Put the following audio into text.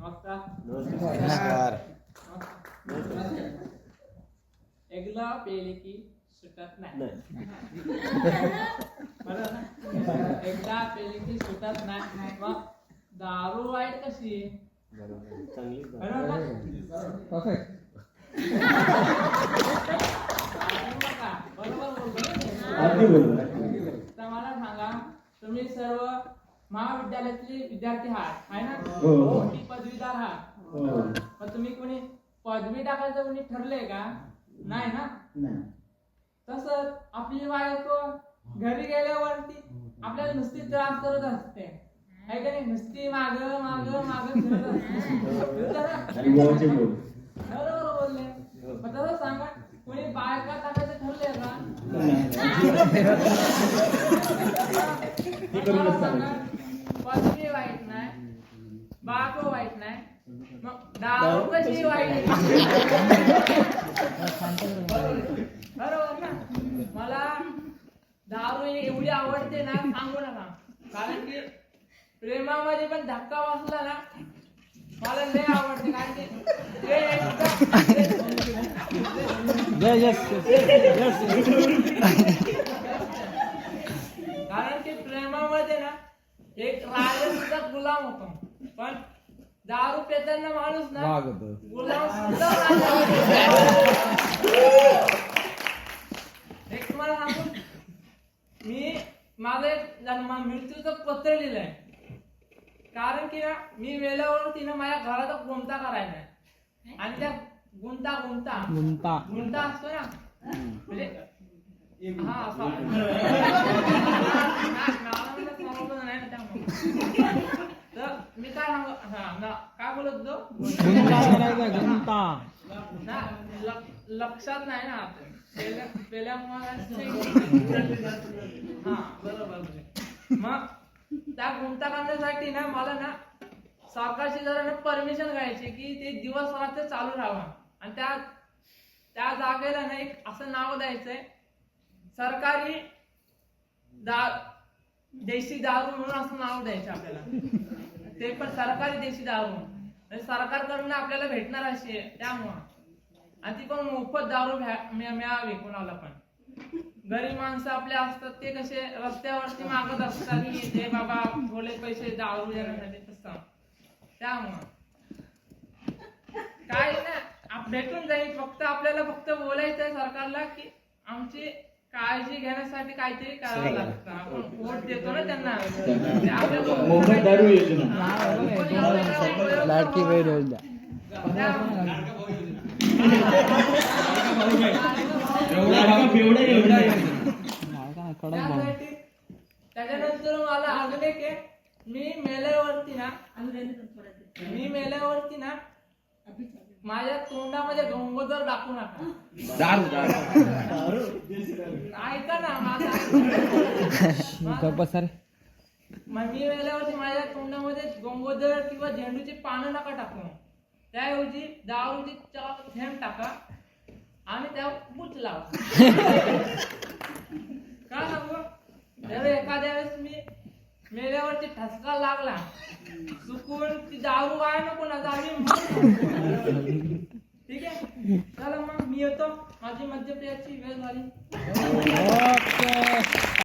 नमस्कार. एकदा पेले की सुटत नाही. बरोबर ना? एकदा पेले की सुटत नाही. मग दारू वाईट कशी आहे? बरोबर ना? परफेक्ट. बरोबर बोलतो. तर मला सांगा, तुम्ही सर्व महाविद्यालयातले विद्यार्थी आहात, आहे ना? मोठी पदवीधर आहात. मग तुम्ही कोणी पदवी टाकायचं कोणी ठरलंय का? नाही ना? तसंच आपली बायको घरी गेल्यावरती आपल्याला नुसती त्रास करत असते, आहे का नाही? नुसती माग माग माग फिरत असते. बरोबर बोलले. मग तसं सांगा, कोणी बायका टाकायचं ठरलंय का? पदवी वाईट नाही, बायको वाईट नाही, मग दारू कशी वाईट? बरोबर ना? मला दारू एवढी आवडते ना, सांगू नका. कारण की प्रेमामध्ये पण धक्का बसला ना, मला लय आवडते. कारण की कारण की प्रेमामध्ये ना एक राजा सुद्धा गुलाम होतो, पण दारू पेताना माणूस ना गुलाम सुद्धा राजा होतो. एक तुम्हाला सांगू, मी माझं मृत्यूचं पत्र लिहिलंय. कारण की ना मी मेल्यावरती ना माझ्या घराचा गुंता करायचा आणि त्या गुंता असतो ना, म्हणजे हा असा तर मी काय सांगू, काय बोलत होतो? लक्षात नाही ना हा बरोबर. मग त्या गुंता करण्यासाठी ना मला ना सरकारची जरा परमिशन घ्यायची की ते दिवस रात्र चालू राहावा. आणि त्या जागेला ना एक असं नाव द्यायचंय, सरकारी देशी दारू म्हणून असं नाव द्यायचं आपल्याला. ते पण सरकारी देशी दारू, सरकारकडून आपल्याला भेटणार अशी आहे त्यामुळं. आणि ती पण मोफत दारू मिळावी कोणाला पण. गरीब माणसं आपले असतात ते कसे रस्त्यावरती मागत असतात की ते बाबा थोडे पैसे दारू देण्यासाठी, तसं त्यामुळं काय ना भेटून जाईल. फक्त आपल्याला फक्त बोलायचं आहे सरकारला की आमची काळजी घेण्यासाठी काहीतरी करावं लागतं. आपण वोट देतो ना त्यांना, मोफत दारू योजना, लाडकी बहीण योजना. त्याच्यानंतर मला अजून एक आहे, मी मेल्यावरती ना माझ्या तोंडामध्ये गंगोदर टाकू नका. ऐका ना माझा. मग मी मेल्यावरती माझ्या तोंडामध्ये गंगोदर किंवा झेंडूची पानं नका टाकू. त्याऐवजी दारूची थेंब टाका आणि त्या बुच लावा. का सांगू? एखाद्या वेळेस मी मेल्यावरती ठसका लागला चुकून, ती दारू काय नको ना जावी. ठीक आहे, चला मग मी येतो. माझी मध्यप्रियाची वेळ झाली.